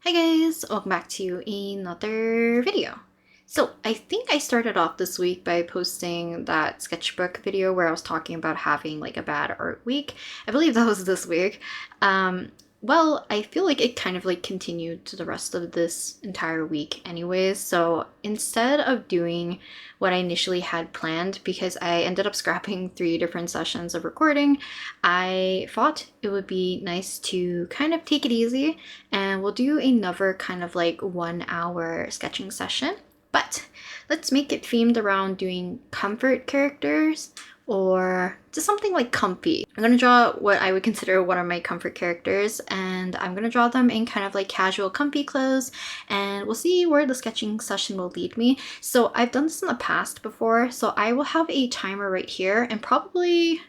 Hi guys, welcome back to another video. So I think I started off this week by posting that sketchbook video where I was talking about having like a bad art week. I believe that was this week. Well, I feel like it kind of like continued to the rest of this entire week anyways. So instead of doing what I initially had planned, because I ended up scrapping 3 different sessions of recording, I thought it would be nice to kind of take it easy and we'll do another kind of like 1 hour sketching session. But let's make it themed around doing comfort characters or just something like comfy. I'm gonna draw what I would consider one of my comfort characters, and I'm gonna draw them in kind of like casual comfy clothes, and we'll see where the sketching session will lead me. So I've done this in the past before, so I will have a timer right here and probably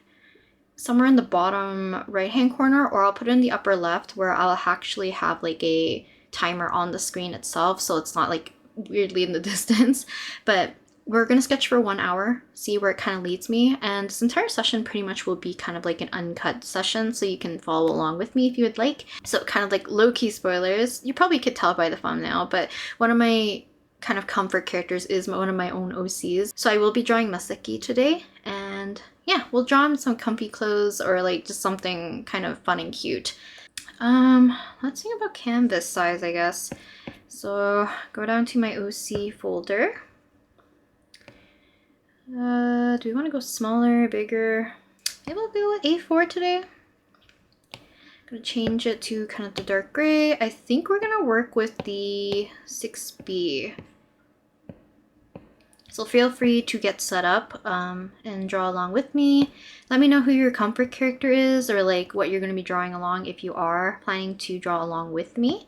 somewhere in the bottom right hand corner, or I'll put it in the upper left where I'll actually have like a timer on the screen itself so it's not like weirdly in the distance. But we're gonna sketch for 1 hour, see where it kind of leads me, and this entire session pretty much will be kind of like an uncut session, so you can follow along with me if you would like. So kind of like low-key spoilers, you probably could tell by the thumbnail, but one of my kind of comfort characters is one of my own OCs. So I will be drawing Masaki today, and yeah, we'll draw him some comfy clothes or like just something kind of fun and cute. Let's think about canvas size, I guess. So go down to my OC folder. Do we want to go smaller, bigger? Maybe we'll go with A4 today. I'm gonna change it to kind of the dark gray. I think we're gonna work with the 6B. So feel free to get set up and draw along with me. Let me know who your comfort character is, or like what you're going to be drawing along if you are planning to draw along with me.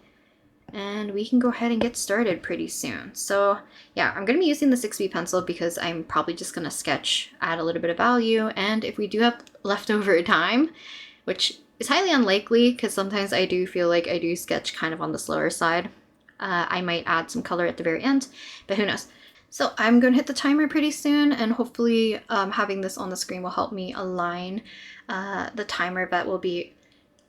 And we can go ahead and get started pretty soon. So yeah, I'm going to be using the 6B pencil because I'm probably just going to sketch, add a little bit of value, and if we do have leftover time, which is highly unlikely because sometimes I do feel like I do sketch kind of on the slower side, I might add some color at the very end, but who knows. So I'm going to hit the timer pretty soon, and hopefully having this on the screen will help me align the timer that will be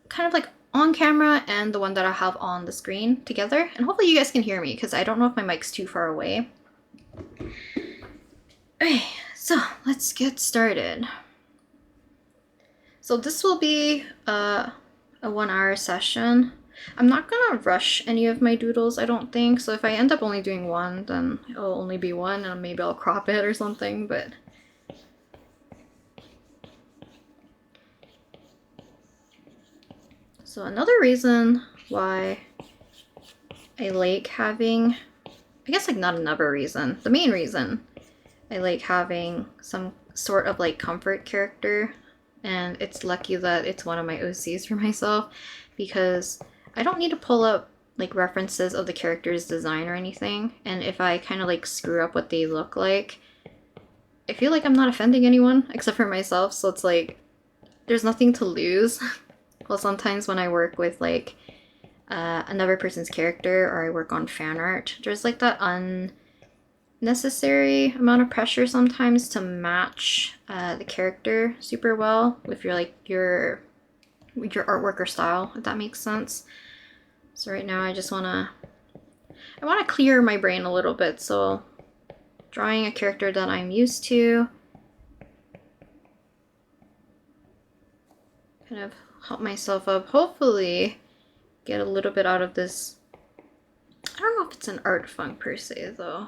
kind of like on camera and the one that I have on the screen together. And hopefully you guys can hear me because I don't know if my mic's too far away. Okay, so let's get started. So this will be a 1 hour session. I'm not gonna rush any of my doodles, I don't think. So if I end up only doing one, then it'll only be one, and maybe I'll crop it or something, but... So another reason why I like having... I guess like not another reason. The main reason I like having some sort of like comfort character, and it's lucky that it's one of my OCs for myself, because I don't need to pull up like references of the character's design or anything, and if I kind of like screw up what they look like, I feel like I'm not offending anyone except for myself, so it's like there's nothing to lose. Well, sometimes when I work with like another person's character, or I work on fan art, there's like that unnecessary amount of pressure sometimes to match the character super well with your artwork or style, if that makes sense. So right now I want to clear my brain a little bit, so drawing a character that I'm used to, kind of help myself up, hopefully get a little bit out of this. I don't know if it's an art funk per se though.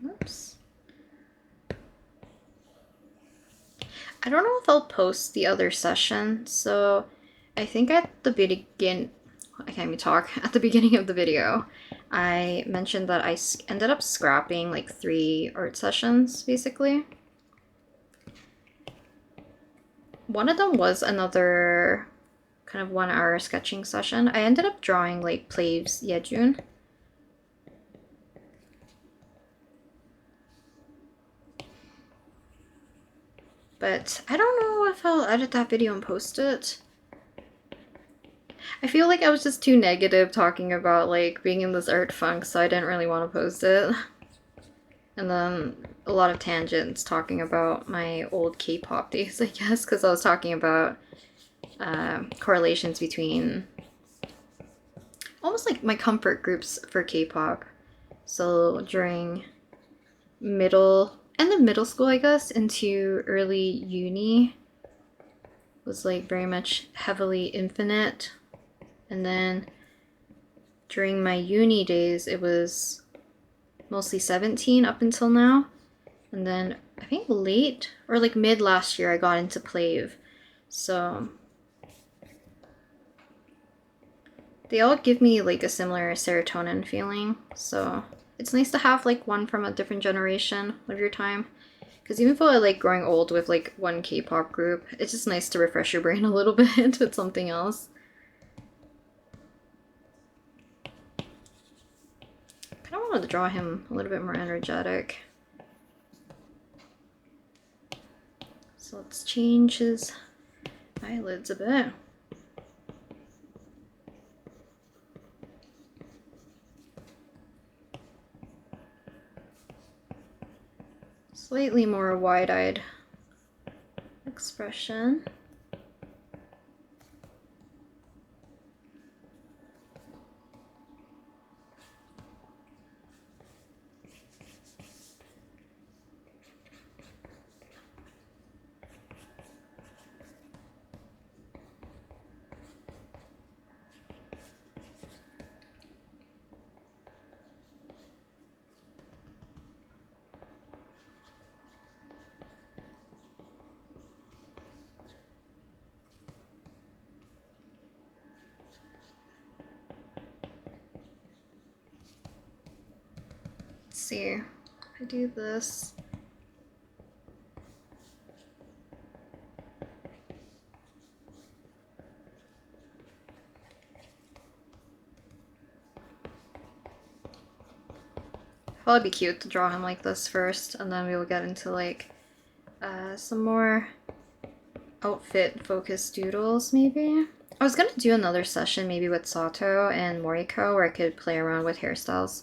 Oops. I don't know if I'll post the other session, so I think at the beginning, I can't even talk, at the beginning of the video, I mentioned that I ended up scrapping like 3 art sessions, basically. One of them was another kind of 1 hour sketching session. I ended up drawing like Plave's Yejun. But I don't know if I'll edit that video and post it. I feel like I was just too negative talking about like being in this art funk, so I didn't really want to post it. And then a lot of tangents talking about my old K-pop days, I guess, because I was talking about correlations between almost like my comfort groups for K-pop. So during middle school, I guess, into early uni was like very much heavily Infinite. And then during my uni days, it was mostly 17 up until now. And then I think late or like mid last year, I got into Plave. So they all give me like a similar serotonin feeling. So it's nice to have like one from a different generation of your time. Because even though I like growing old with like one K-pop group, it's just nice to refresh your brain a little bit with something else. I kind of wanted to draw him a little bit more energetic. So let's change his eyelids a bit. Slightly more wide-eyed expression. Let's see, if I do this. Probably be cute to draw him like this first, and then we will get into like some more outfit focused doodles maybe. I was gonna do another session maybe with Sato and Moriko where I could play around with hairstyles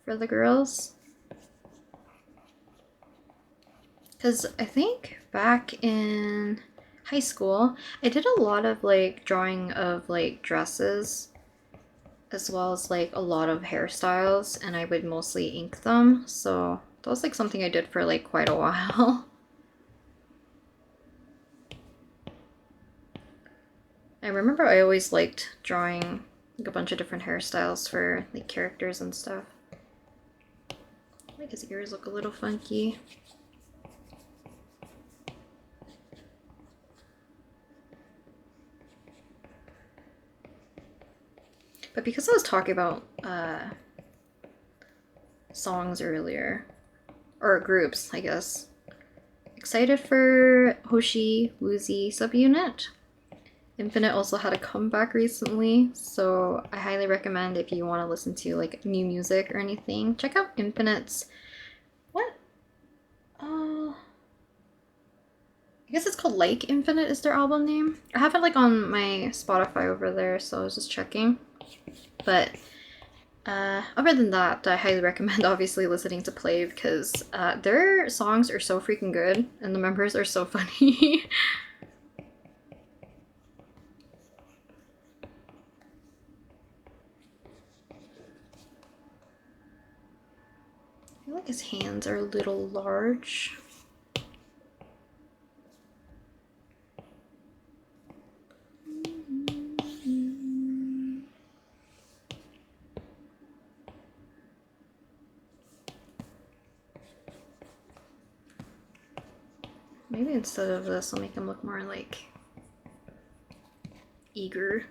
for the girls. Because I think back in high school, I did a lot of like drawing of like dresses as well as like a lot of hairstyles, and I would mostly ink them. So that was like something I did for like quite a while. I remember I always liked drawing like a bunch of different hairstyles for like characters and stuff. Like his ears look a little funky. But because I was talking about songs earlier, or groups, I guess, excited for Hoshi Woozy subunit. Infinite also had a comeback recently, so I highly recommend if you want to listen to like new music or anything, check out Infinite's, what? I guess it's called Like Infinite is their album name. I have it like on my Spotify over there, so I was just checking. But other than that, I highly recommend obviously listening to Plave because their songs are so freaking good and the members are so funny. I feel like his hands are a little large. Maybe instead of this, I'll make him look more like eager.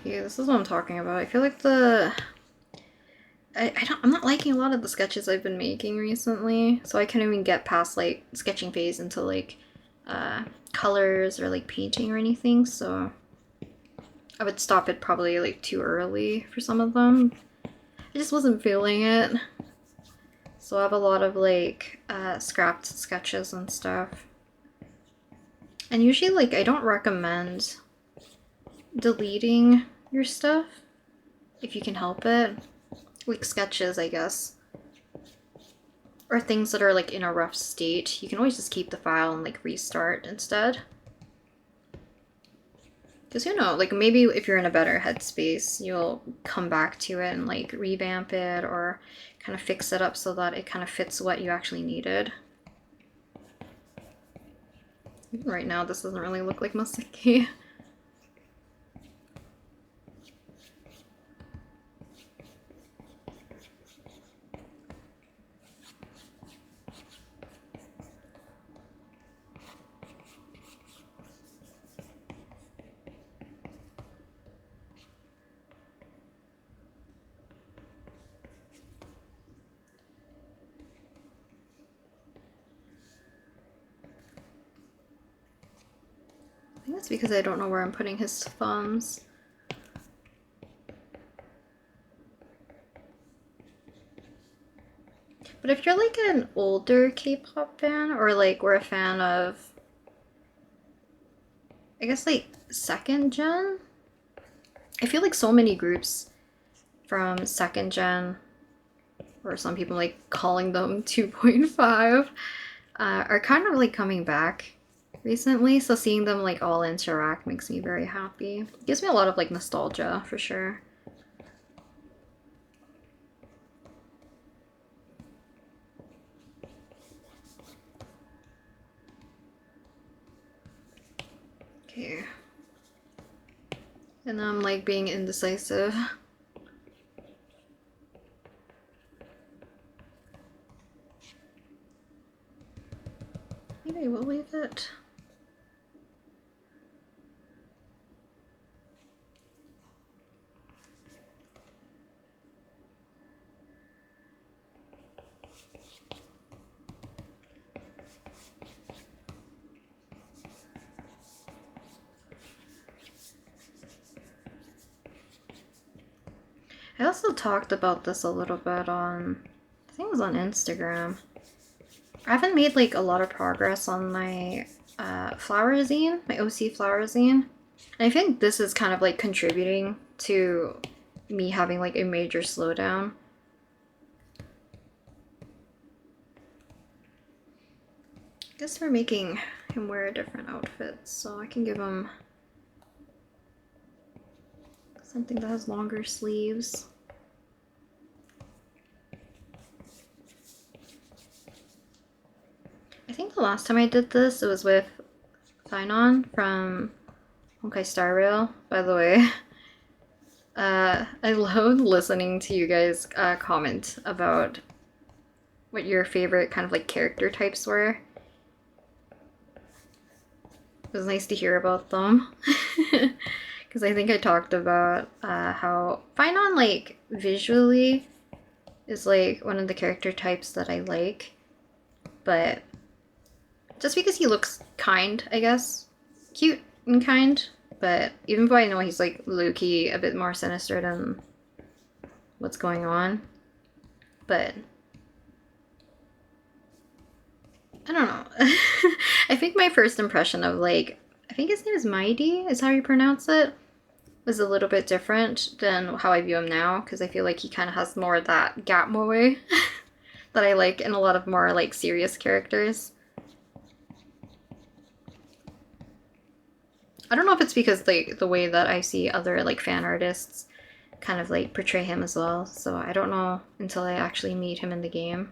See, this is what I'm talking about. I feel like I'm not liking a lot of the sketches I've been making recently, so I can't even get past like sketching phase into like colors or like painting or anything, so I would stop it probably like too early for some of them. I just wasn't feeling it. So I have a lot of like scrapped sketches and stuff. And usually like I don't recommend deleting your stuff if you can help it. Like sketches, I guess. Or things that are like in a rough state. You can always just keep the file and like restart instead. Because, you know, like maybe if you're in a better headspace, you'll come back to it and like revamp it or kind of fix it up so that it kind of fits what you actually needed. Even right now, this doesn't really look like Masaki. I think that's because I don't know where I'm putting his thumbs. But if you're like an older K-pop fan, or like we're a fan of, I guess like second gen? I feel like so many groups from second gen, or some people like calling them 2.5, are kind of like coming back recently, so seeing them like all interact makes me very happy. It gives me a lot of like nostalgia for sure. Okay. And I'm like being indecisive. Maybe I will leave it. I also talked about this a little bit on, I think it was on Instagram. I haven't made like a lot of progress on my flower zine, my OC flower zine. And I think this is kind of like contributing to me having like a major slowdown. I guess we're making him wear different outfits, so I can give him something that has longer sleeves. I think the last time I did this, it was with Finon from Honkai Star Rail, by the way. I loved listening to you guys comment about what your favorite kind of like character types were. It was nice to hear about them. Because I think I talked about how Finon, like, visually is like one of the character types that I like. But just because he looks kind, I guess. Cute and kind. But even though I know he's like low-key a bit more sinister than what's going on. But I don't know. I think my first impression of like, I think his name is Maidi, is how you pronounce it, was a little bit different than how I view him now, because I feel like he kind of has more of that Gatmoe that I like in a lot of more like serious characters. I don't know if it's because like the way that I see other like fan artists kind of like portray him as well, so I don't know until I actually meet him in the game.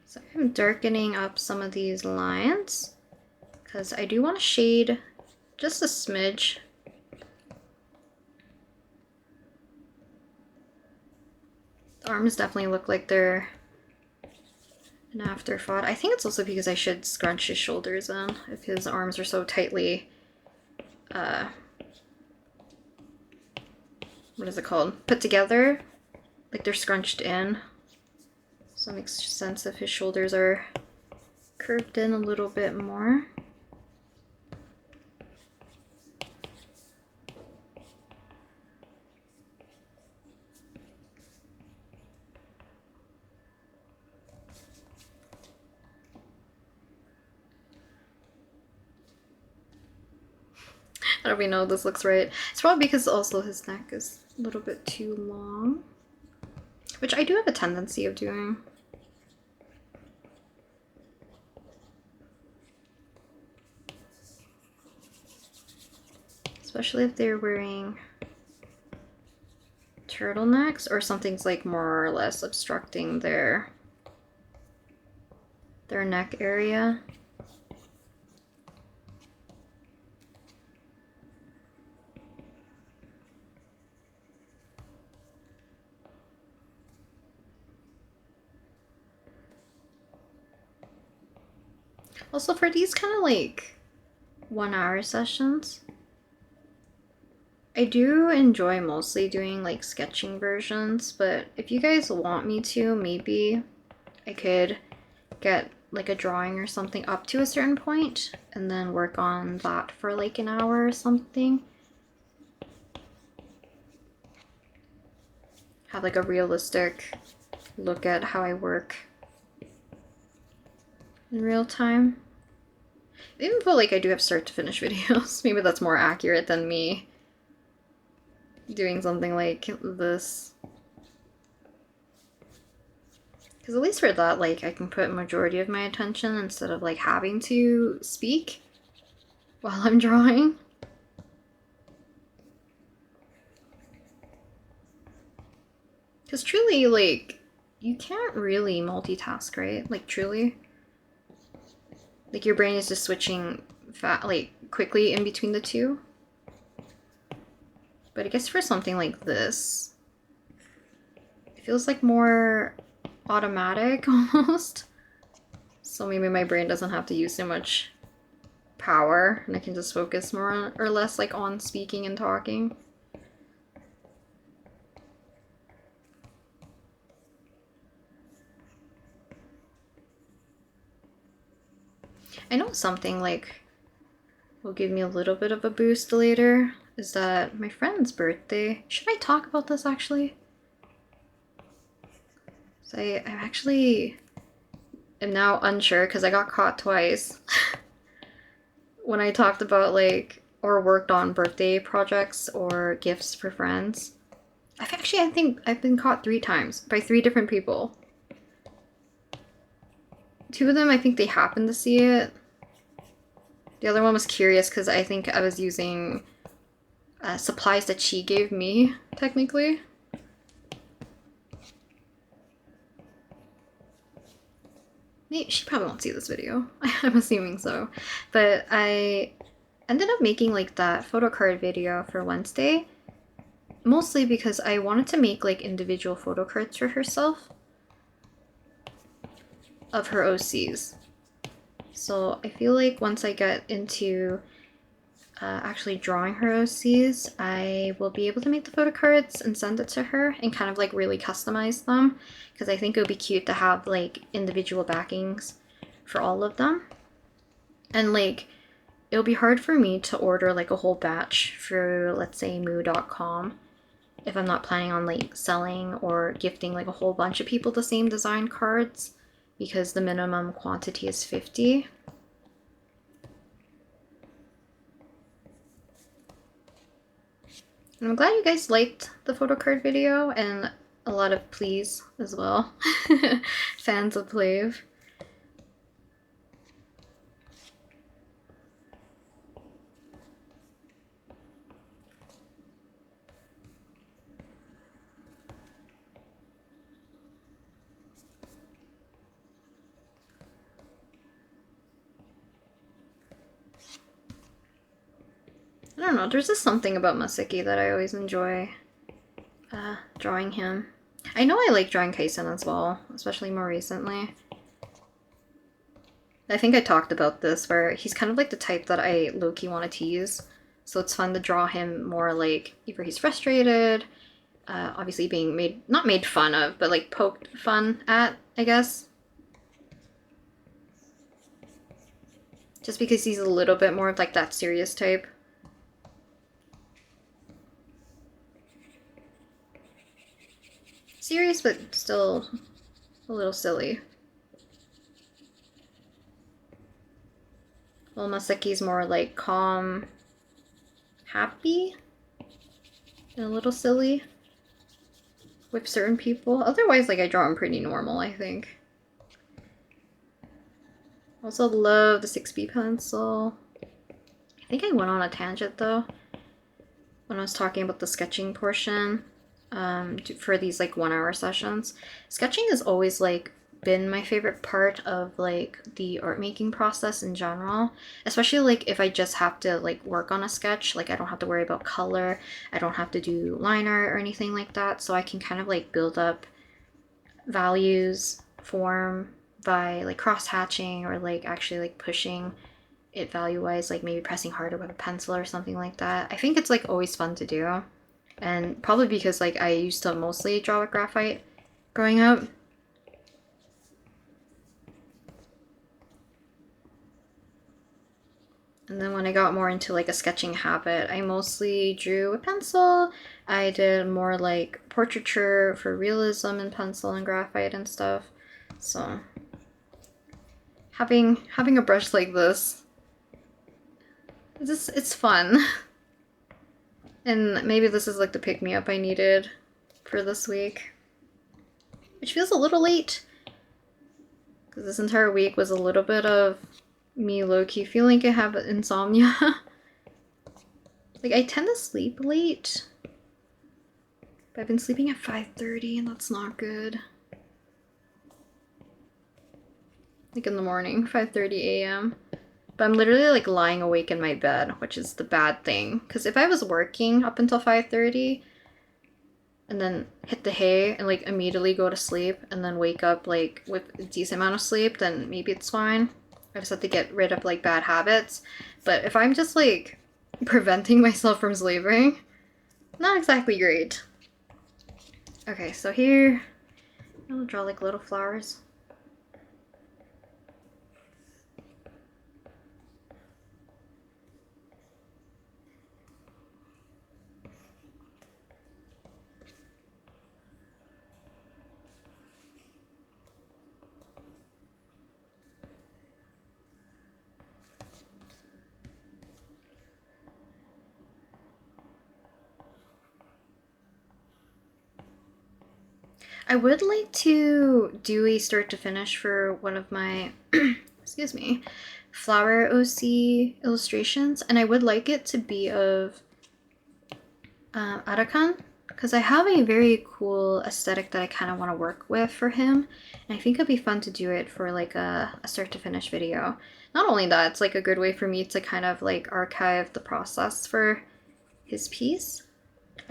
So I'm darkening up some of these lines because I do want to shade just a smidge. The arms definitely look like they're an afterthought. I think it's also because I should scrunch his shoulders in if his arms are so tightly, what is it called? Put together. Like they're scrunched in. So it makes sense if his shoulders are curved in a little bit more. I don't even know if this looks right. It's probably because also his neck is a little bit too long, which I do have a tendency of doing. Especially if they're wearing turtlenecks or something's like more or less obstructing their neck area. Also for these kind of like 1 hour sessions, I do enjoy mostly doing like sketching versions, but if you guys want me to, maybe I could get like a drawing or something up to a certain point and then work on that for like an hour or something. Have like a realistic look at how I work in real time. I even feel like I do have start to finish videos. Maybe that's more accurate than me doing something like this. Because at least for that, like, I can put majority of my attention instead of like having to speak while I'm drawing. Because truly, like, you can't really multitask, right? Like, truly. Like, your brain is just switching quickly in between the two. But I guess for something like this, it feels like more automatic almost. So maybe my brain doesn't have to use so much power and I can just focus more or less like on speaking and talking. I know something like will give me a little bit of a boost later is that my friend's birthday. Should I talk about this actually? So I actually am now unsure because I got caught twice when I talked about like or worked on birthday projects or gifts for friends. I think I've been caught 3 times by 3 different people. 2 of them, I think they happened to see it. The other one was curious because I think I was using supplies that she gave me, technically. She probably won't see this video. I'm assuming so. But I ended up making like that photo card video for Wednesday. Mostly because I wanted to make like individual photo cards for herself of her OCs. So I feel like once I get into actually drawing her OCs, I will be able to make the photo cards and send it to her and kind of like really customize them, because I think it would be cute to have like individual backings for all of them. And like it'll be hard for me to order like a whole batch for, let's say, moo.com if I'm not planning on like selling or gifting like a whole bunch of people the same design cards, because the minimum quantity is 50. And I'm glad you guys liked the photo card video and a lot of pleas as well. Fans of Plave. I don't know, there's just something about Masaki that I always enjoy drawing him. I know I like drawing Kaisen as well, especially more recently. I think I talked about this, where he's kind of like the type that I low-key want to tease. So it's fun to draw him more like either he's frustrated, obviously being made, not made fun of, but like poked fun at, I guess. Just because he's a little bit more of like that serious type. Serious, but still a little silly. Well, Masaki's more like calm, happy, and a little silly with certain people. Otherwise, like, I draw him pretty normal, I think. Also love the 6B pencil. I think I went on a tangent though when I was talking about the sketching portion for these like 1-hour sessions. Sketching has always like been my favorite part of like the art making process in general, especially like if I just have to like work on a sketch, like I don't have to worry about color, I don't have to do line art or anything like that, so I can kind of like build up values, form by like cross hatching or like actually like pushing it value wise, like maybe pressing harder with a pencil or something like that. I think it's like always fun to do, and probably because like I used to mostly draw with graphite growing up. And then when I got more into like a sketching habit, I mostly drew with pencil. I did more like portraiture for realism in pencil and graphite and stuff. So having a brush like this, it's fun. And maybe this is like the pick-me-up I needed for this week. Which feels a little late, because this entire week was a little bit of me low-key feeling like I have insomnia. Like, I tend to sleep late, but I've been sleeping at 5:30 and that's not good. Like in the morning, 5:30 a.m. But I'm literally like lying awake in my bed, which is the bad thing. Because if I was working up until 5:30 and then hit the hay and like immediately go to sleep and then wake up like with a decent amount of sleep, then maybe it's fine. I just have to get rid of like bad habits. But if I'm just like preventing myself from sleeping, not exactly great. Okay, so here I'll draw like little flowers. I would like to do a start to finish for one of my, excuse me, flower OC illustrations, and I would like it to be of Arakan, because I have a very cool aesthetic that I kind of want to work with for him, and I think it'd be fun to do it for like a start to finish video. Not only that, it's like a good way for me to kind of like archive the process for his piece.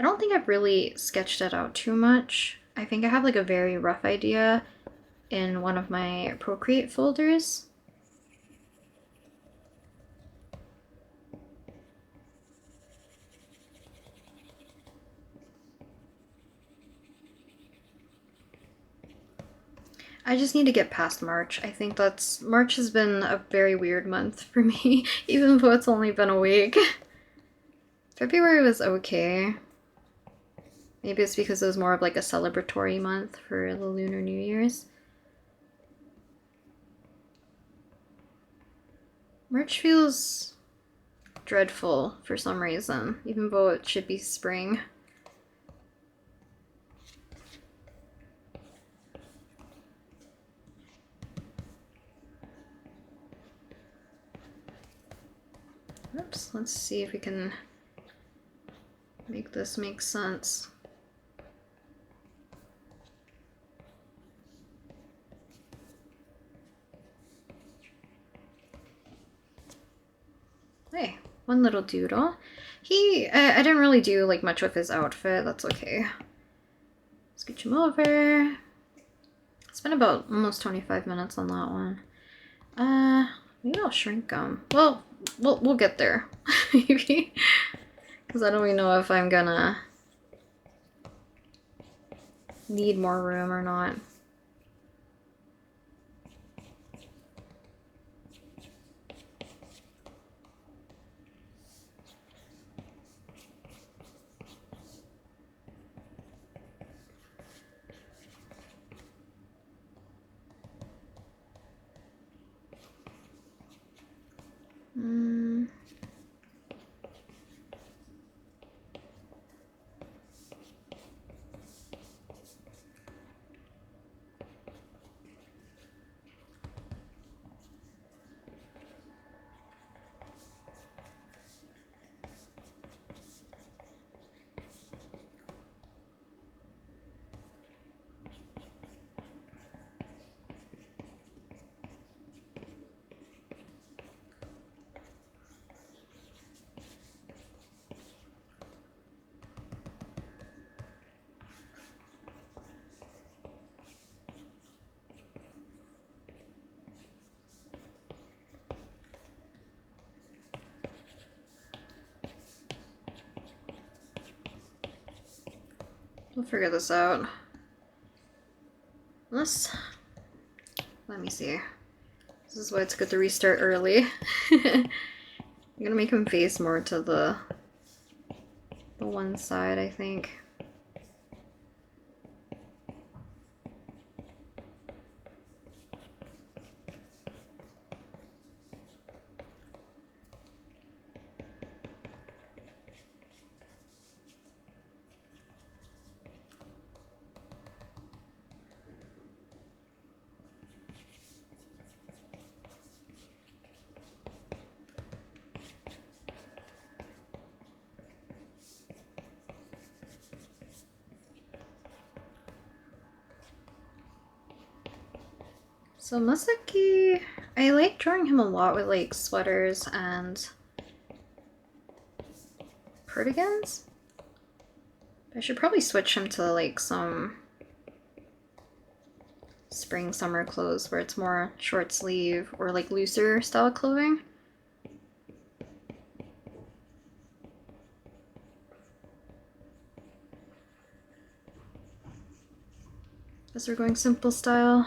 I don't think I've really sketched it out too much. I think I have like a very rough idea in one of my Procreate folders. I just need to get past March. I think March has been a very weird month for me, even though it's only been a week. February was okay. Maybe it's because it was more of like a celebratory month for the Lunar New Year's. March feels dreadful for some reason, even though it should be spring. Oops, let's see if we can make this make sense. Hey, one little doodle. I didn't really do like much with his outfit, that's okay. It's Scooch him over. Spent about almost 25 minutes on that one. Maybe I'll shrink them. Well, we'll get there. Maybe. Because I don't even know if I'm gonna need more room or not. We'll figure this out. Let me see. This is why it's good to restart early. I'm gonna make him face more to the one side, I think. So Masaki, I like drawing him a lot with like sweaters and cardigans. I should probably switch him to like some spring summer clothes where it's more short sleeve or like looser style clothing. Guess we're going simple style.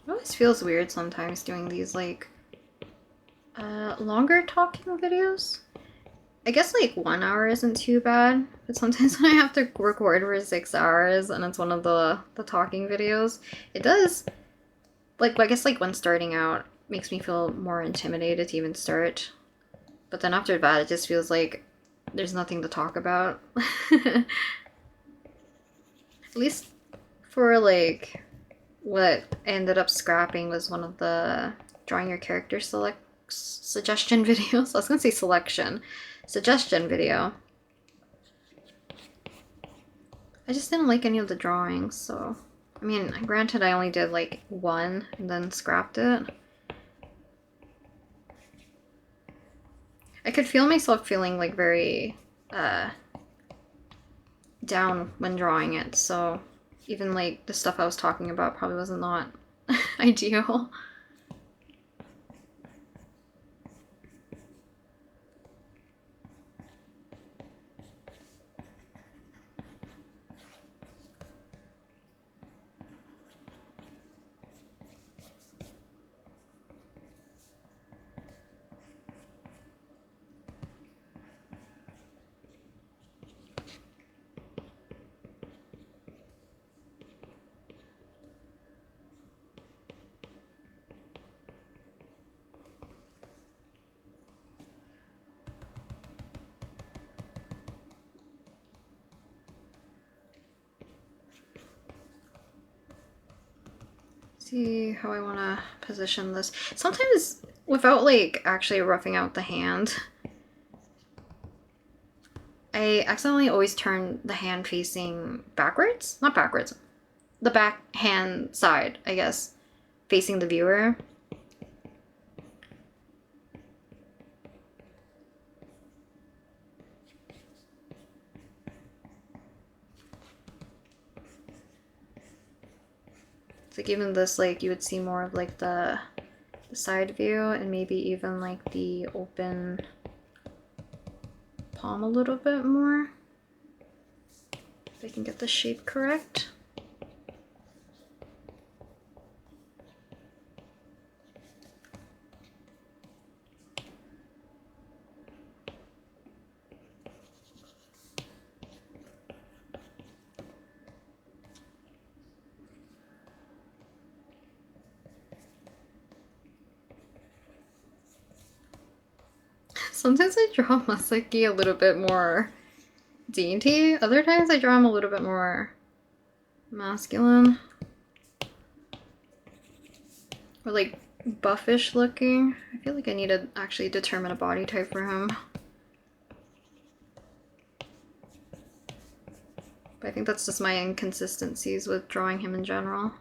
It always feels weird sometimes doing these like longer talking videos. I guess like 1 hour isn't too bad, but sometimes when I have to record for 6 hours and it's one of the talking videos, it does, like, I guess like when starting out, makes me feel more intimidated to even start. But then after that, it just feels like there's nothing to talk about. At least for like what I ended up scrapping was one of the drawing your character suggestion videos. I was gonna say suggestion video. I just didn't like any of the drawings, so I mean, granted I only did like one and then scrapped it. I could feel myself feeling like very down when drawing it, so even like the stuff I was talking about probably wasn't not ideal. See how I want to position this. Sometimes without like actually roughing out the hand, I accidentally always turn the hand facing backwards. Not backwards. The back hand side, I guess, facing the viewer. It's like even this, like you would see more of like the side view and maybe even like the open palm a little bit more. If I can get the shape correct. Sometimes I draw Masaki a little bit more dainty. Other times I draw him a little bit more masculine. Or like buffish looking. I feel like I need to actually determine a body type for him. But I think that's just my inconsistencies with drawing him in general.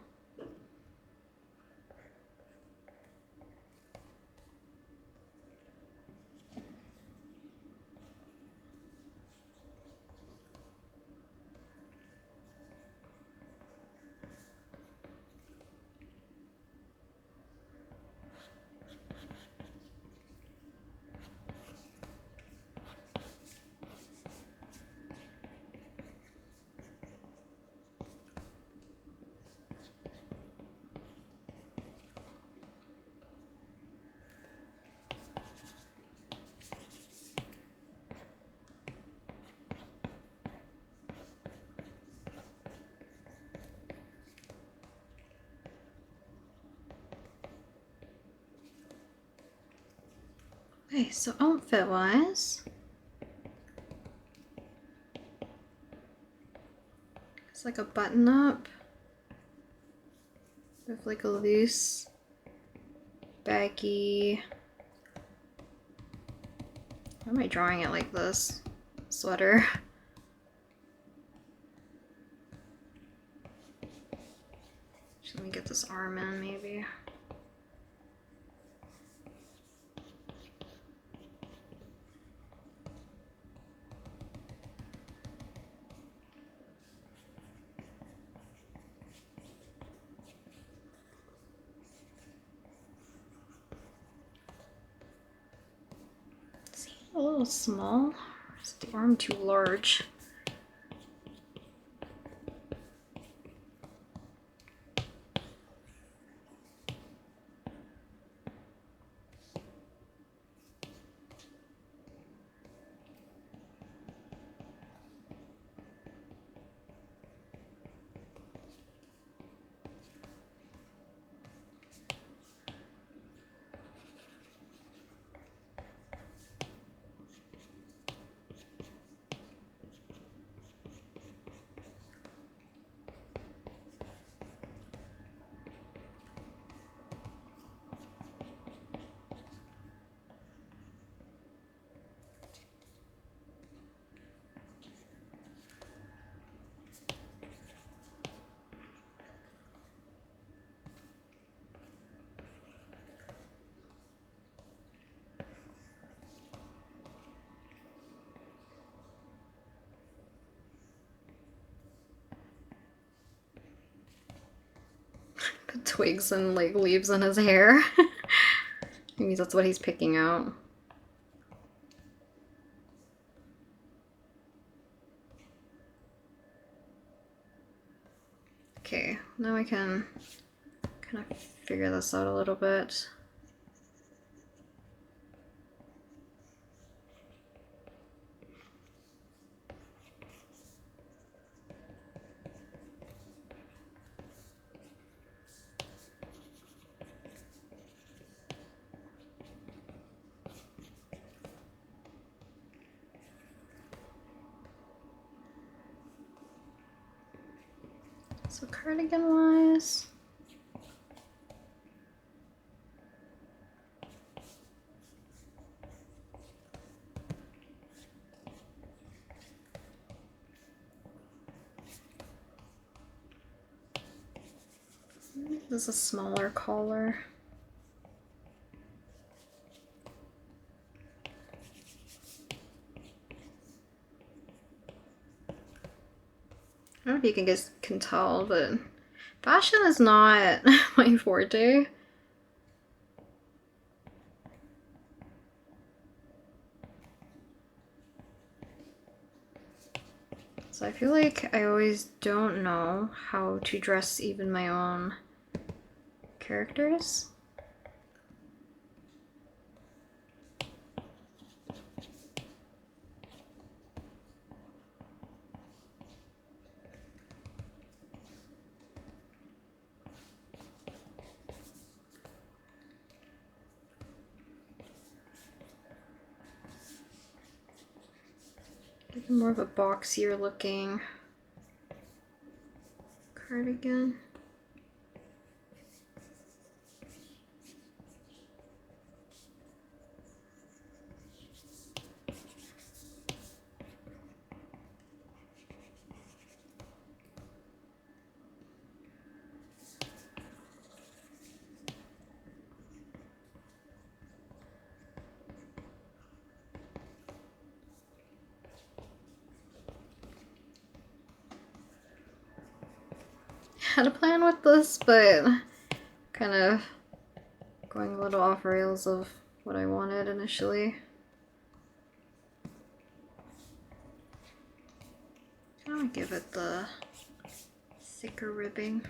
Okay, so outfit wise, it's like a button up with like a loose, baggy. Why am I drawing it like this? Sweater. Just let me get this arm in maybe. A little small. Or is the arm too large? Put twigs and like leaves in his hair. Maybe that's what he's picking out. Okay, now I can kind of figure this out a little bit. So cardigan wise, This is a smaller collar. I don't know if you guys can tell, but fashion is not my forte. So I feel like I always don't know how to dress even my own characters. Give them more of a boxier looking cardigan. Had a plan with this, but kind of going a little off rails of what I wanted initially. I'll give it the thicker ribbing.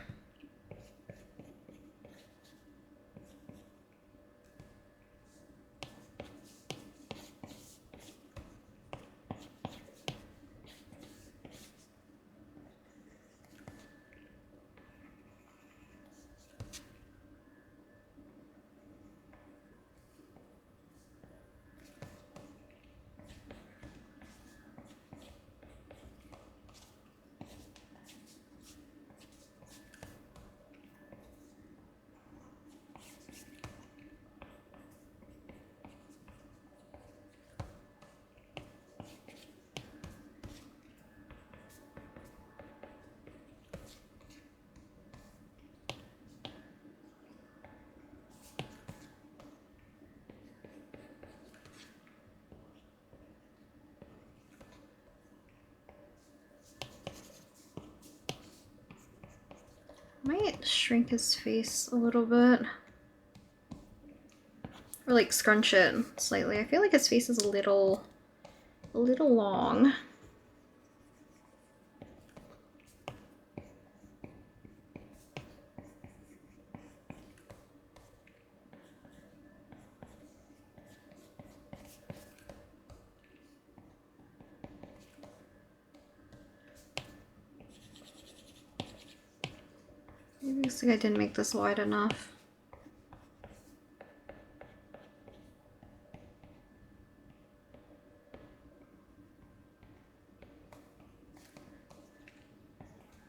Might shrink his face a little bit. Or like scrunch it slightly. I feel like his face is a little long. Maybe it looks like I didn't make this wide enough.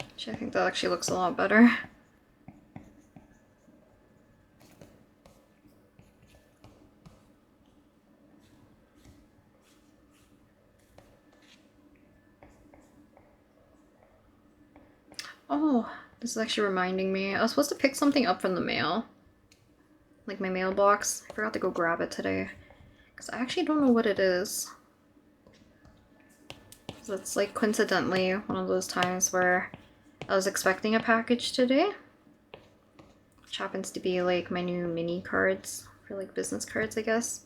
Actually, I think that actually looks a lot better. Oh, this is actually reminding me. I was supposed to pick something up from the mail. Like my mailbox. I forgot to go grab it today. Because I actually don't know what it is. So it's like coincidentally one of those times where I was expecting a package today. Which happens to be like my new mini cards. For like business cards, I guess.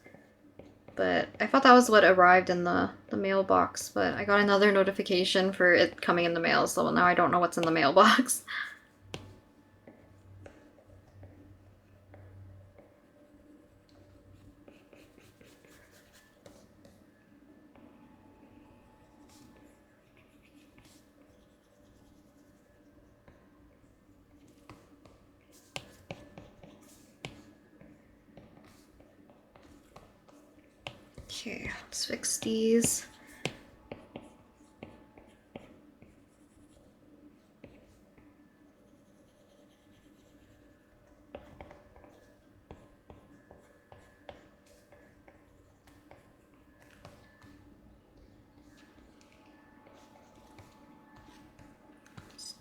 But I thought that was what arrived in the mailbox, but I got another notification for it coming in the mail, so now I don't know what's in the mailbox. Okay, let's fix these.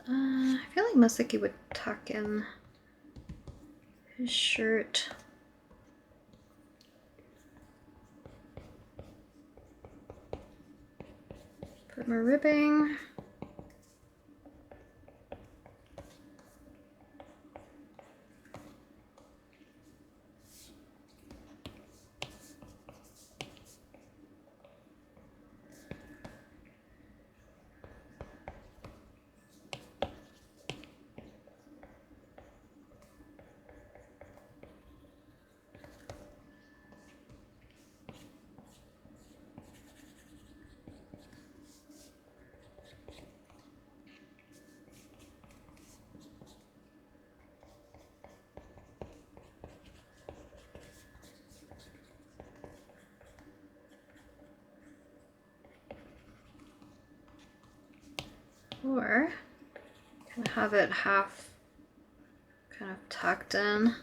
I feel like Masaki would tuck in his shirt. Put more ribbing. Or kind of have it half kind of tucked in.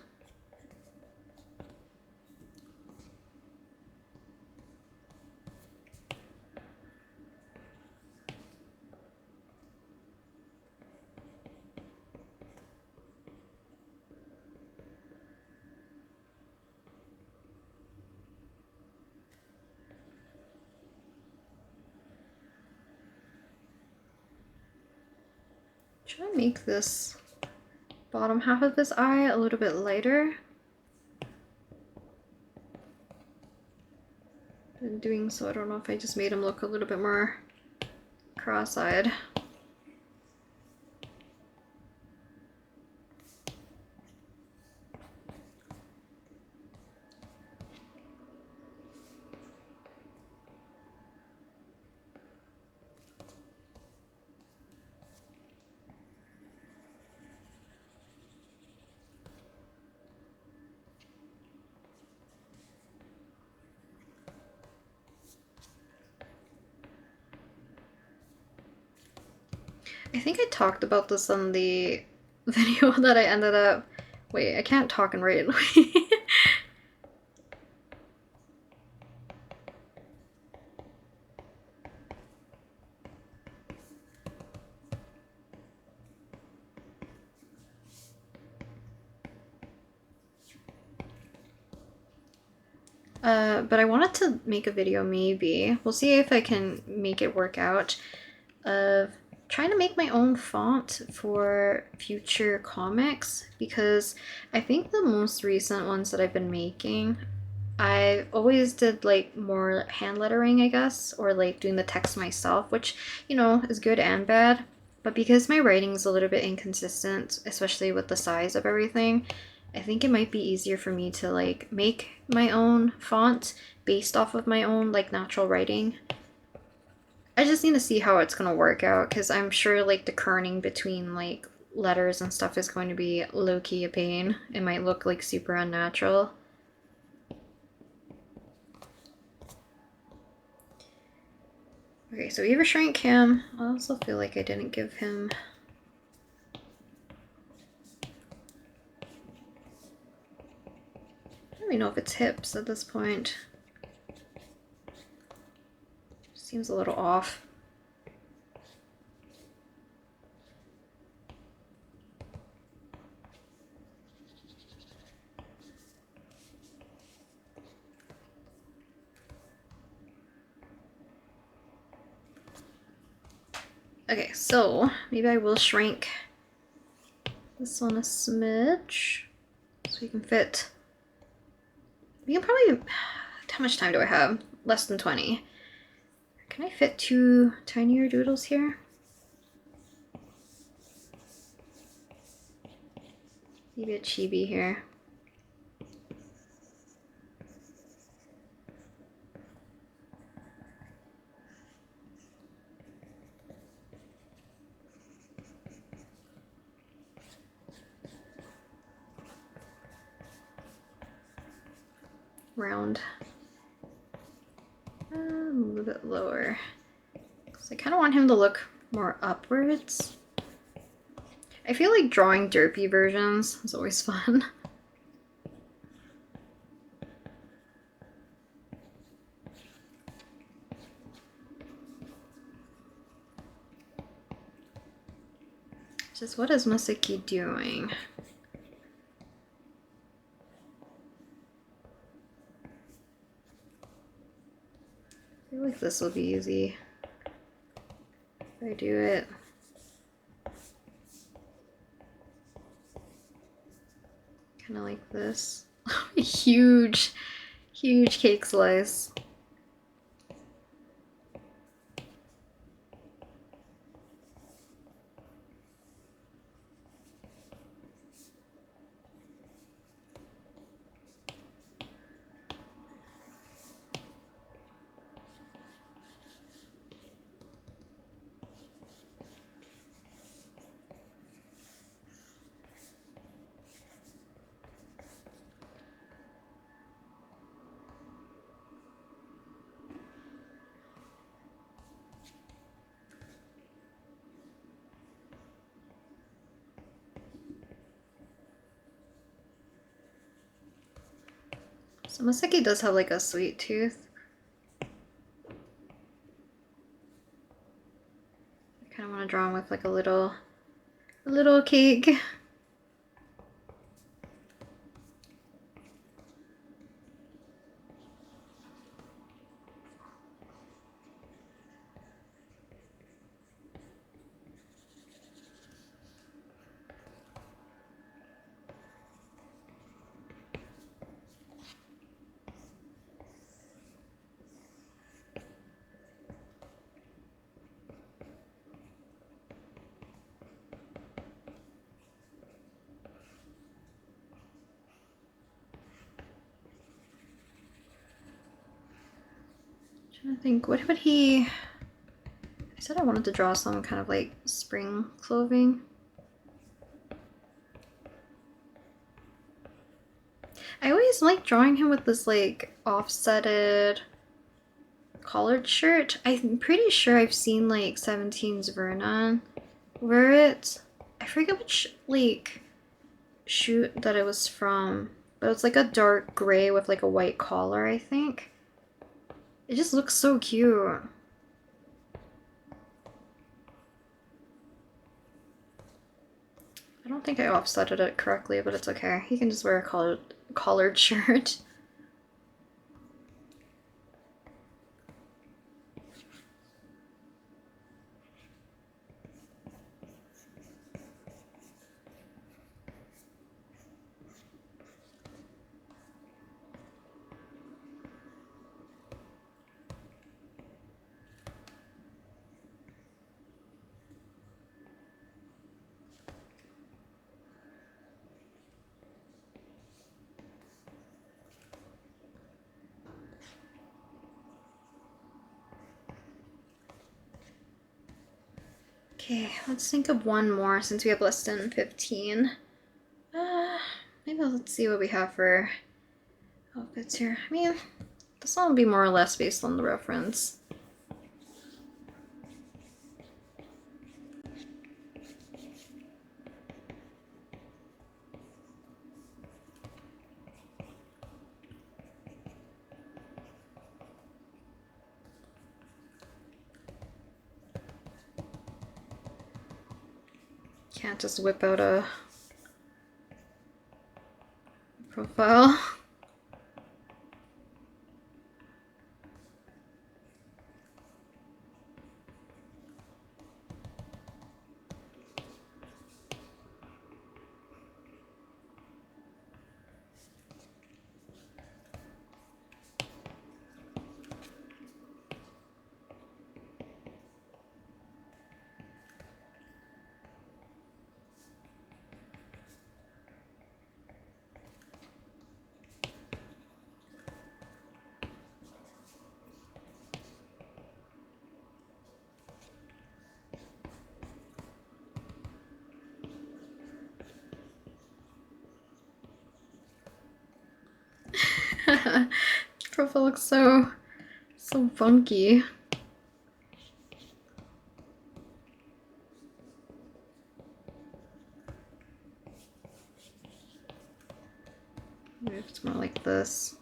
Should I make this bottom half of his eye a little bit lighter? In doing so, I don't know if I just made him look a little bit more cross-eyed. I think I talked about this on the video that I ended up... Wait, I can't talk and write. But I wanted to make a video, maybe. We'll see if I can make it work out, of trying to make my own font for future comics, because I think the most recent ones that I've been making, I always did like more hand lettering, I guess, or like doing the text myself, which, you know, is good and bad. But because my writing is a little bit inconsistent, especially with the size of everything, I think it might be easier for me to like make my own font based off of my own like natural writing. I just need to see how it's gonna work out, because I'm sure like the kerning between like letters and stuff is going to be low-key a pain. It might look like super unnatural. Okay, so we overshrank him. I also feel like I didn't give him... I don't even know if it's hips at this point. Seems a little off. Okay, so maybe I will shrink this one a smidge so we can fit. We can probably... How much time do I have? Less than 20. Can I fit 2 tinier doodles here? Maybe a chibi here. Round. A little bit lower. Because I kind of want him to look more upwards. I feel like drawing derpy versions is always fun. Just what is Masaki doing? feel like this will be easy if I do it. Kind of like this. Huge, huge cake slice. So Masaki does have like a sweet tooth. I kind of want to draw him with like a little cake. I think, what would he... I said I wanted to draw some kind of like spring clothing. I always like drawing him with this like offsetted collared shirt. I'm pretty sure I've seen like 17's Vernon wear it. I forget which like shoot that it was from, but it's like a dark gray with like a white collar, I think. It just looks so cute. I don't think I offsetted it correctly, but it's okay. He can just wear a collared shirt. Okay, let's think of one more since we have less than 15. Maybe let's see what we have for outfits here. I mean, this one will be more or less based on the reference. Can't just whip out a profile. Profile looks so funky. Maybe if it's more like this.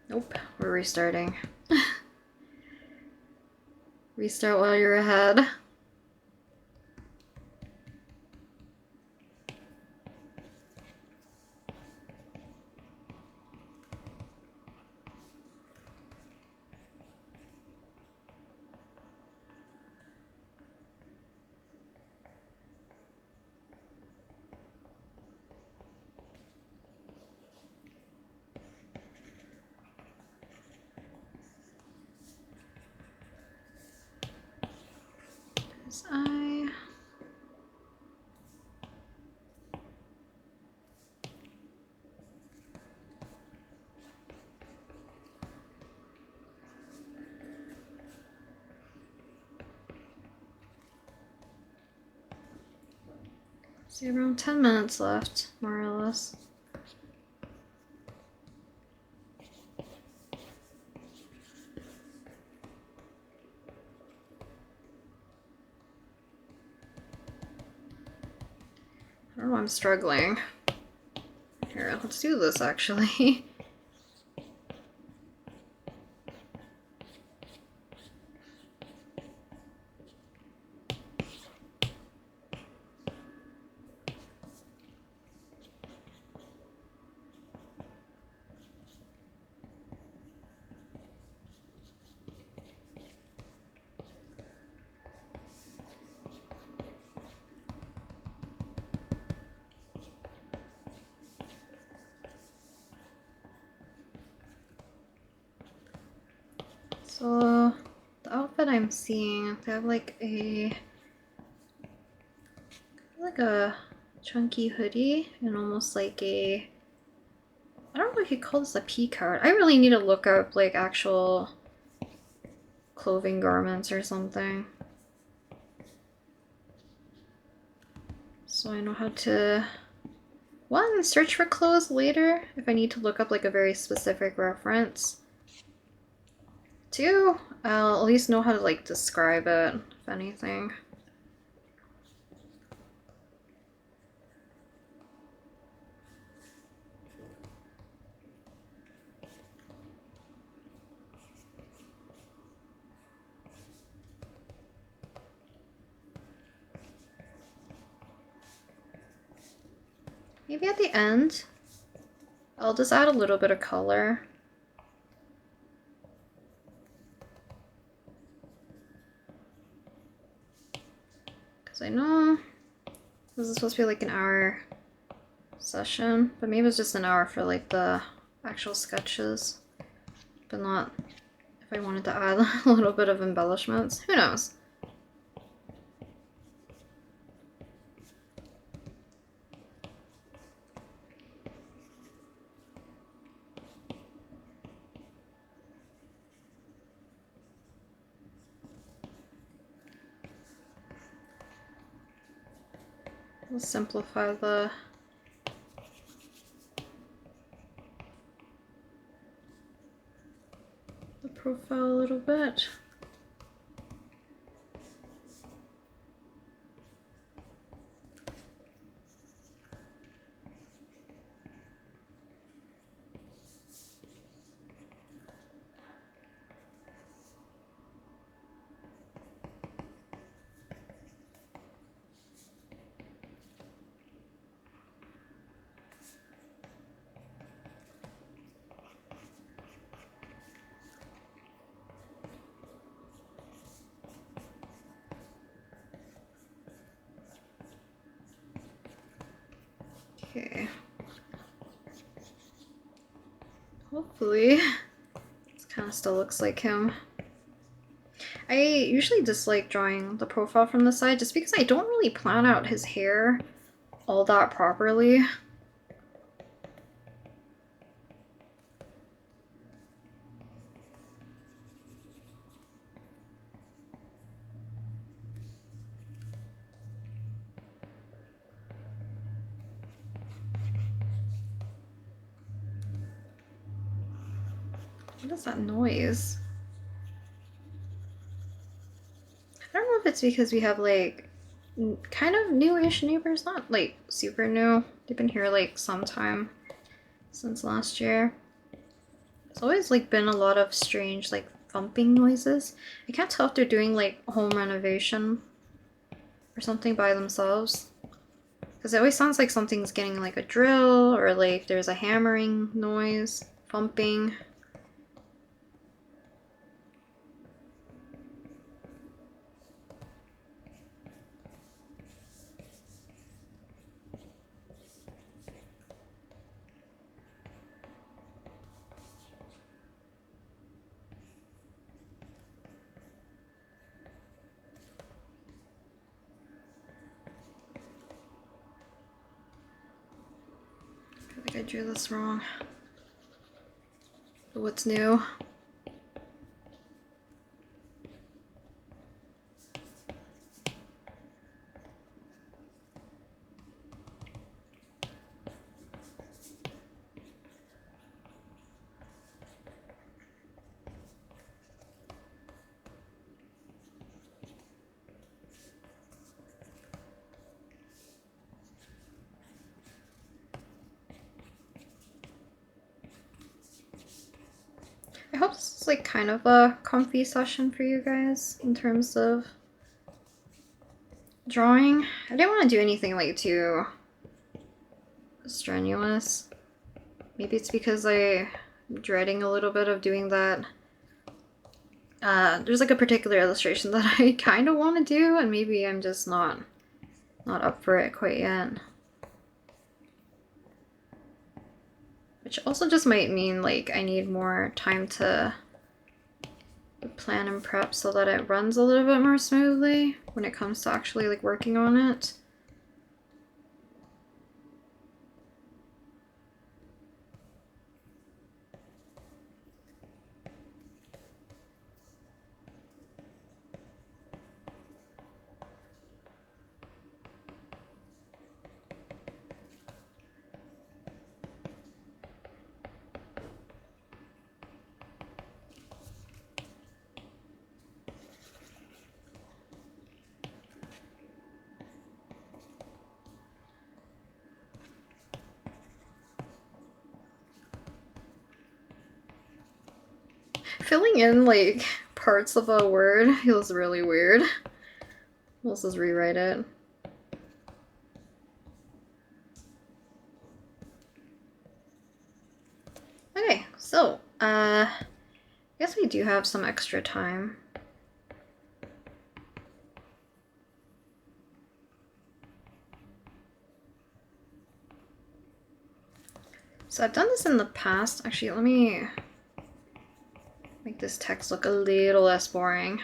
Nope, we're restarting. Restart while you're ahead. His eye. So around 10 minutes left, more or less. I don't know, I'm struggling. Here, let's do this actually. So the outfit I'm seeing, they have like a chunky hoodie and almost like a, I don't know if you call this a P-card. I really need to look up like actual clothing garments or something, so I know how to, one, search for clothes later if I need to look up like a very specific reference. Two, I'll at least know how to like describe it, if anything. Maybe at the end, I'll just add a little bit of color. Because I know this is supposed to be like an hour session, but maybe it's just an hour for like the actual sketches, but not if I wanted to add a little bit of embellishments. Who knows? We'll simplify the profile a little bit. Okay. Hopefully, this kind of still looks like him. I usually dislike drawing the profile from the side just because I don't really plan out his hair all that properly. What is that noise? I don't know if it's because we have like kind of newish neighbors, not like super new. They've been here like sometime since last year. There's always like been a lot of strange like thumping noises. I can't tell if they're doing like home renovation or something by themselves, because it always sounds like something's getting like a drill or like there's a hammering noise, thumping. drew this wrong. But what's new? I hope this is like kind of a comfy session for you guys in terms of drawing. I didn't want to do anything like too strenuous. Maybe it's because I'm dreading a little bit of doing that. There's like a particular illustration that I kind of want to do, and maybe I'm just not up for it quite yet. Which also just might mean like I need more time to plan and prep so that it runs a little bit more smoothly when it comes to actually like working on it. Filling in like parts of a word feels really weird. Let's just rewrite it. Okay, so I guess we do have some extra time. So I've done this in the past. Actually, let me make this text look a little less boring.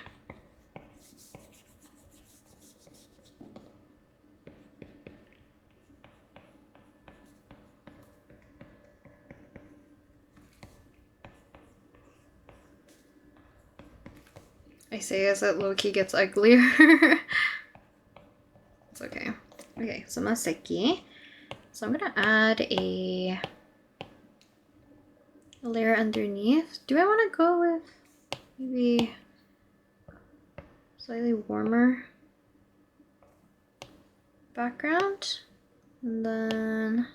I say as it low-key gets uglier. It's okay. Okay, so Masaki. So I'm gonna add a layer underneath. Do I want to go with maybe slightly warmer background? And then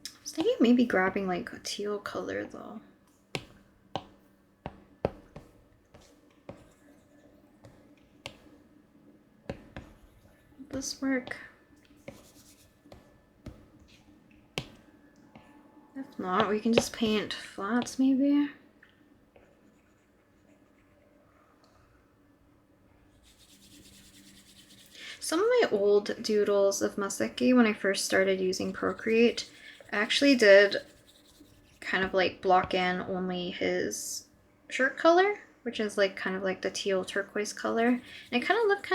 I was thinking maybe grabbing like a teal color though. Would this work? If not, we can just paint flats maybe. Some of my old doodles of Masaki, when I first started using Procreate, I actually did kind of like block in only his shirt color, which is like kind of like the teal turquoise color. And it kind of looked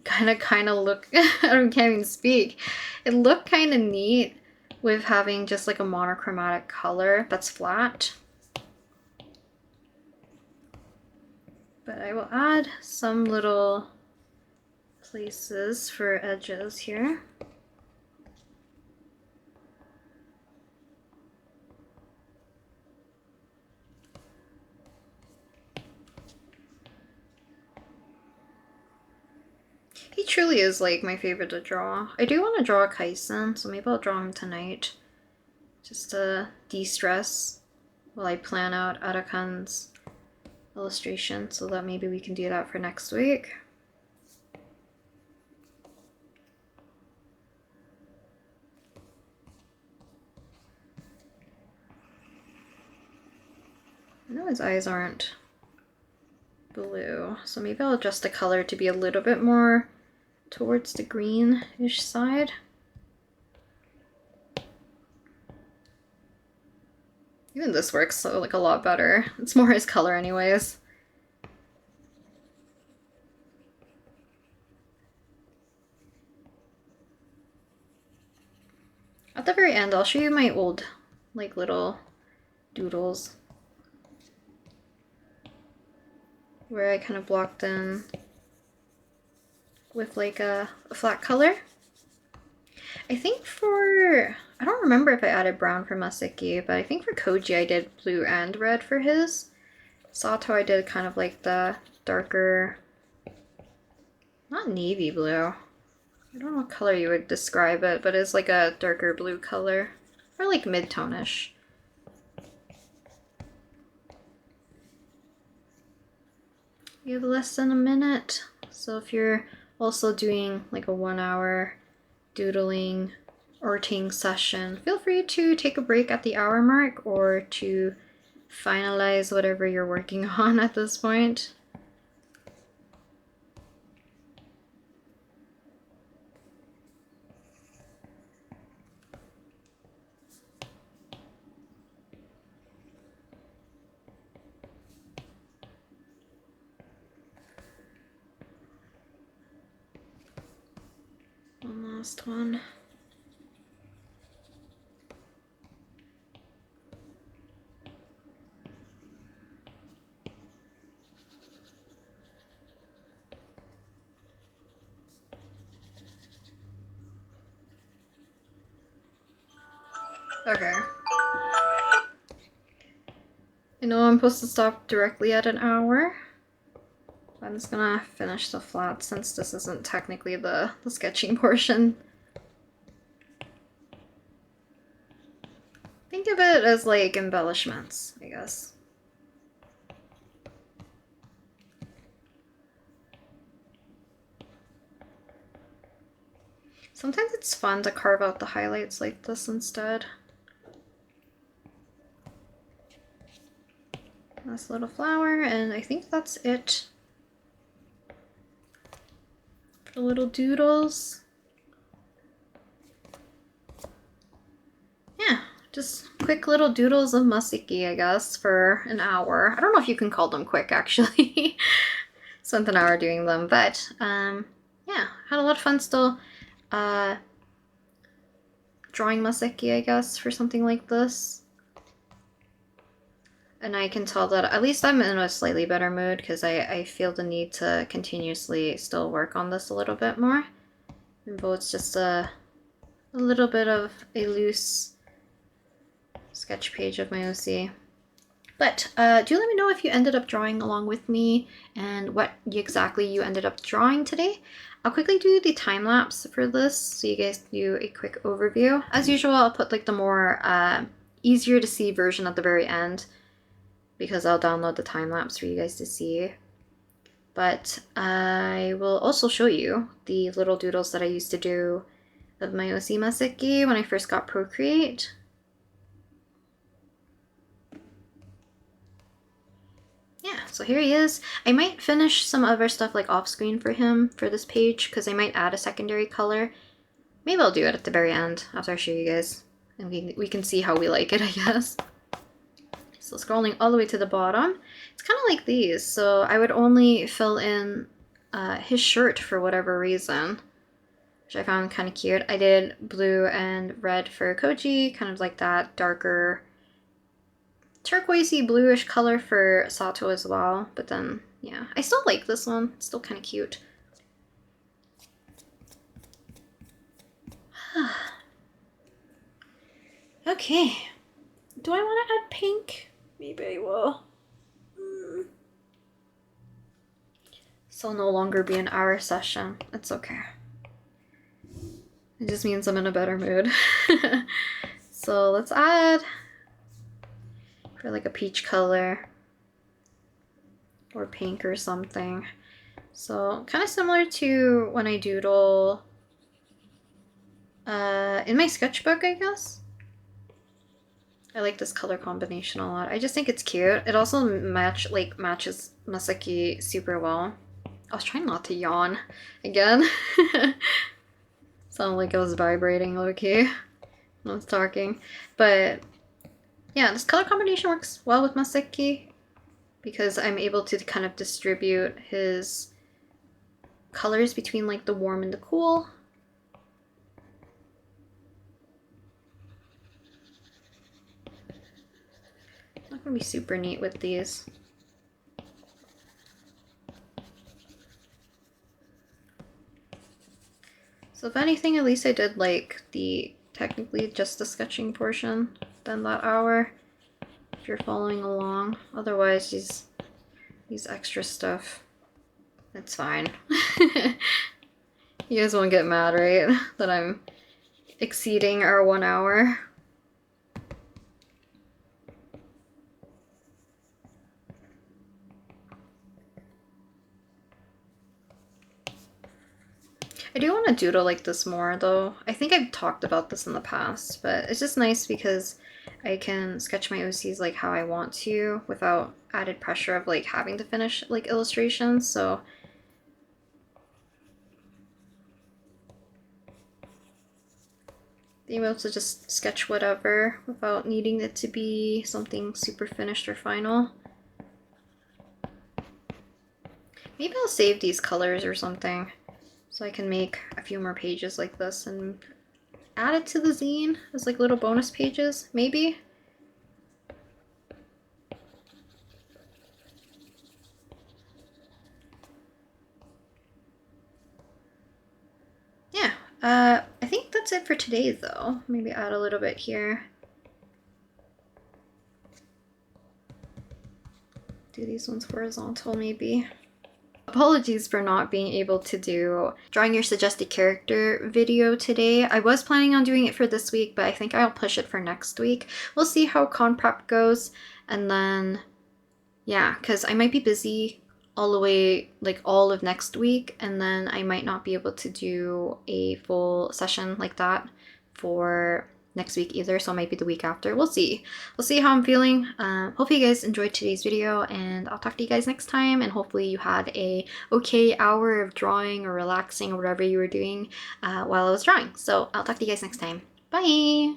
kind of look, I can't even speak. It looked kind of neat with having just like a monochromatic color that's flat. But I will add some little places for edges here. He truly is like my favorite to draw. I do want to draw Kaisen, so maybe I'll draw him tonight just to de-stress while I plan out Arakan's illustration, so that maybe we can do that for next week. I know his eyes aren't blue, so maybe I'll adjust the color to be a little bit more towards the greenish side. Even this works so like a lot better. It's more his color anyways. the very end, I'll show you my old like little doodles where I kind of blocked in with like a flat color. I think for, I don't remember if I added brown for Masaki, but I think for Koji I did blue and red for his. Sato I did kind of like the darker, not navy blue. I don't know what color you would describe it, but it's like a darker blue color, or like mid-tone-ish. You have less than a minute, so if you're also doing like a 1 hour doodling or ting session, feel free to take a break at the hour mark or to finalize whatever you're working on at this point. One last one. Okay. I know I'm supposed to stop directly at an hour. I'm just gonna finish the flat since this isn't technically the sketching portion. Think of it as like embellishments, I guess. Sometimes it's fun to carve out the highlights like this instead. Nice little flower, and I think that's it for little doodles. Yeah, just quick little doodles of Masaki, I guess, for an hour. I don't know if you can call them quick, actually. Spent an hour doing them, but yeah, had a lot of fun still drawing Masaki, I guess, for something like this. And I can tell that at least I'm in a slightly better mood because I feel the need to continuously still work on this a little bit more. And though it's just a little bit of a loose sketch page of my OC. But do let me know if you ended up drawing along with me and what exactly you ended up drawing today. I'll quickly do the time lapse for this so you guys do a quick overview. As usual, I'll put like the more easier to see version at the very end because I'll download the time lapse for you guys to see. But I will also show you the little doodles that I used to do of my OC Masaki when I first got Procreate. Yeah, so here he is. I might finish some other stuff like off screen for him for this page because I might add a secondary color. Maybe I'll do it at the very end after I show you guys. And we can see how we like it, I guess. So scrolling all the way to the bottom, it's kind of like these. So I would only fill in his shirt for whatever reason, which I found kind of cute. I did blue and red for Koji, kind of like that darker turquoisey bluish color for Sato as well. But then, yeah, I still like this one. It's still kind of cute. Okay. Do I want to add pink? Maybe I will. This will no longer be an hour session. It's okay. It just means I'm in a better mood. So let's add for like a peach color or pink or something. So kind of similar to when I doodle in my sketchbook, I guess. I like this color combination a lot. I just think it's cute. It also matches Masaki super well. I was trying not to yawn again. Sounded like I was vibrating low-key when I was talking. But yeah, this color combination works well with Masaki because I'm able to kind of distribute his colors between like the warm and the cool. gonna be super neat with these. So if anything, at least I did like the technically just the sketching portion than that hour, if you're following along. Otherwise, these extra stuff, it's fine. You guys won't get mad, right? That I'm exceeding our 1 hour. I do want to doodle like this more though. I think I've talked about this in the past, but it's just nice because I can sketch my OCs like how I want to without added pressure of like having to finish like illustrations. So being able to just sketch whatever without needing it to be something super finished or final. Maybe I'll save these colors or something so I can make a few more pages like this and add it to the zine as like little bonus pages, maybe? Yeah, I think that's it for today though. Maybe add a little bit here. Do these ones horizontal maybe. Apologies for not being able to do drawing your suggested character video today. I was planning on doing it for this week, but I think I'll push it for next week. We'll see how con prep goes, and then yeah, because I might be busy all the way, like all of next week, and then I might not be able to do a full session like that for next week either, so it might be the week after. We'll see. We'll see how I'm feeling. Hopefully you guys enjoyed today's video, and I'll talk to you guys next time, and hopefully you had a okay hour of drawing or relaxing or whatever you were doing while I was drawing. So I'll talk to you guys next time. Bye!